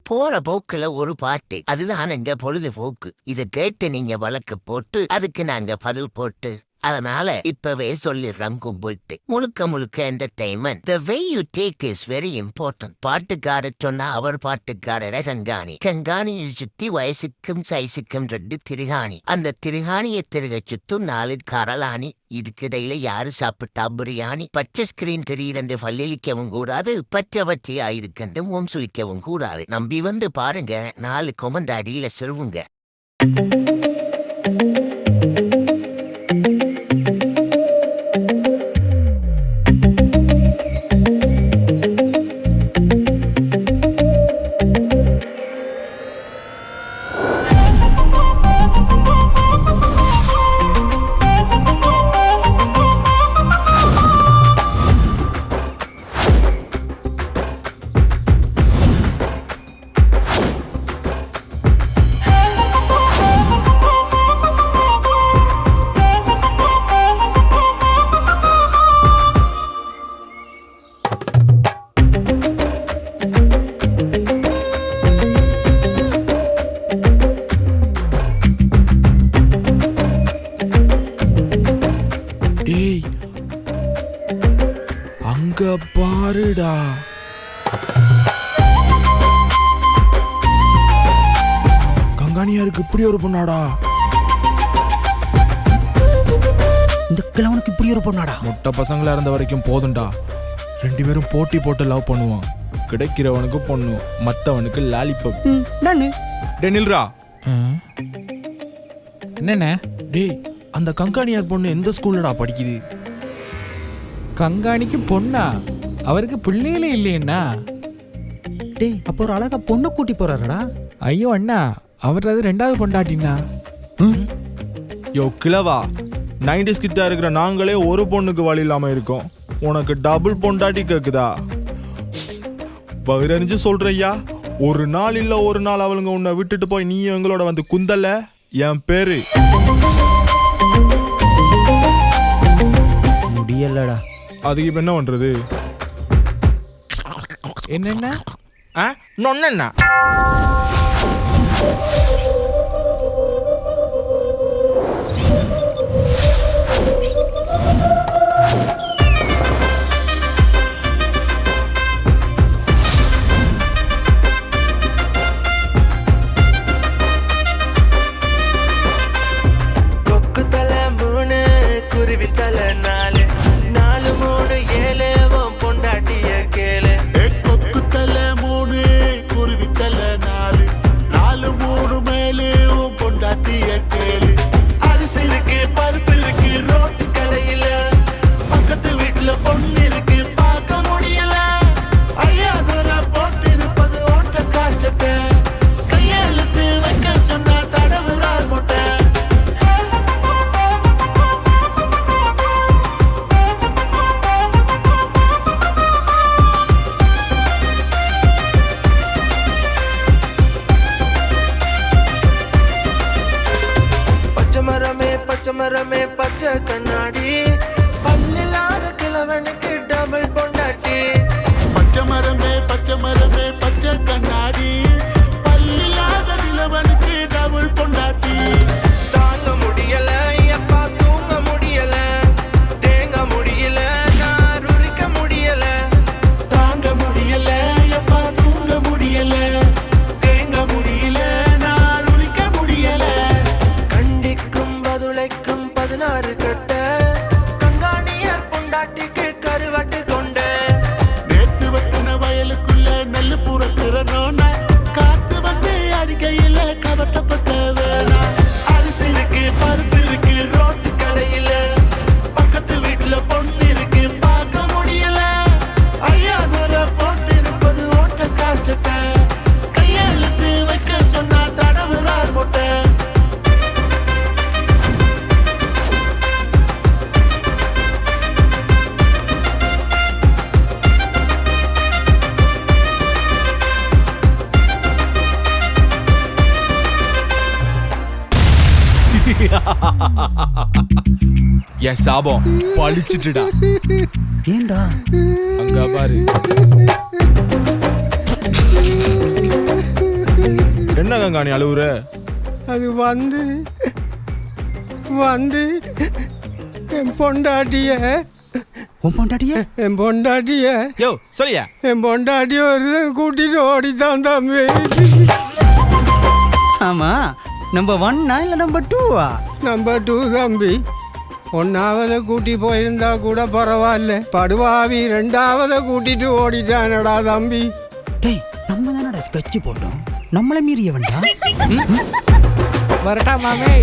போற போக்குல ஒரு பாட்டு, அதுதான் எங்க பொழுதுபோக்கு. இத கேட்டு நீங்க வழக்கு போட்டு அதுக்கு நாங்க பதில் போட்டு, அதனால இப்பவே சொல்லிடுறோம் கும்பிட்டு. முழுக்க முழுக்க entertainment. The way you take is very important. பாட்டுக்காரர் சொன்னா அவர் பாட்டுக்காரரை கங்காணி. கங்காணியை சுத்தி வயசுக்கும் சைசுக்கும் 2 திருகாணி. அந்த திருகாணியை திருக சுத்தும் 4 கரலாணி. இதுக்கிடையில யாரு சாப்பிட்டா பிரியாணி? பச்சை ஸ்கிரீன் திடீரென்று பல்லிழிக்கவும் கூடாது, பச்சை ஆயிருக்கென்று ஓம் சுழிக்கவும் கூடாது. நம்பி வந்து பாருங்க, 4 கொமண்ட் அடியில சிறுவுங்க. அங்க பாருடா, கங்காணியாருக்கு இப்படி ஒரு பொண்ணாடா. இந்த கிழவனுக்கு இப்படி ஒரு பொண்ணாடா. முட்டை பசங்களா இருந்த வரைக்கும் போதும்டா. 2 பேரும் போட்டி போட்டு லவ் பண்ணுவான். கிடைக்கிறவனுக்கு பொண்ணு, மத்தவனுக்கு லாலிபப். டெனில்ரா என்னண்ணே? டேய், அந்த கங்காணியார் பொண்ணு எந்த ஸ்கூல்லடா படிக்குது? கங்காணிக்கு பொண்ணா? அவருக்கு பிள்ளைகளே இல்லையண்ணா. டேய், அப்போ ஒரு அழகா பொண்ணை கூட்டி போறாருடா. ஐயோ அண்ணா, அவர் அது 2வது பொண்டாட்டினா. யோ கிழவா, 90s கிட்ட இருக்கிற நாங்களே ஒரு பொண்ணுக்கு வழி இல்லாம இருக்கோம். உனக்கு டபுள் பொண்டாட்டி கேக்குதா? வயிறறிஞ்சு சொல்றையா, ஒரு நாள் இல்ல ஒரு நாள் அவளுங்க உன்னை விட்டுட்டு போய் நீ எங்களோட வந்து குந்தல. என் பேரு முடியலடா. அதுக்கு இப்ப என்ன பண்றது? என்னென்ன நொன்னா மரமே பச்சை கண்ணாடி, பல்லில்லாத கிழவனுக்கு டபுள் பொண்டாட்டி. பச்சை மரமே பச்சை கண்ணாடி, பல்லில்லாத கிழவனுக்கு டபுள் பொண்டாட்டி. தாங்க முடியல எப்பா, தூங்க முடியல, தேங்க முடியல, நான் உரிக்க முடியல. தாங்க முடியல எப்பா, தூங்க முடியல, தேங்க முடியல, நான் உரிக்க முடியல. கண்டிக்கும் பதுளைக்கும் 16 கட்ட, கங்காணியார் பொண்டாட்டிக்கு கருவாட்டு கொண்ட. நேத்து வட்டின வயலுக்குள்ள நெல்லு புறக்கிறனோன்னா, காத்து வந்து அடிக்கையில கவட்டப்பட்ட வேணா. அரிசி இருக்கு, பருப்பு இருக்கு, ரோட்டு கடையில, பக்கத்து வீட்டுல பொண்ணு இருக்கு, பார்க்க முடியல. ஐயா தூர போட்டு இருப்பது ஓட்ட காய்ச்சட்ட, கையெழுத்து வைக்க சொன்னா தடவுறார் மொட்டை. என் சாபம் பழிச்சிட்டுடா. ஏண்டா? அங்க பாரு. கங்கா நீ அழுவுற? அது வந்து என் பொண்டாட்டிய உன் பொண்டாட்டிய என் பொண்டாட்டிய யோ சொல்லியா? என் பொண்டாட்டிய ஒரு கூட்டிட்டு ஓடித்தான் தம்பி. ஆமா நம்பர் 1 இல்ல நம்பர் 2 நம்பர் 2 தம்பி. 1வது கூட்டி போயிருந்தா கூட பரவாயில்ல, படுவாவி 2வது கூட்டிட்டு ஓடிட்டானடா தம்பி. டேய் நம்ம தானடா ஸ்கெட்ச் போட்டோம், நம்மள மீறிய வேண்டாம். வரட்டா மாமே.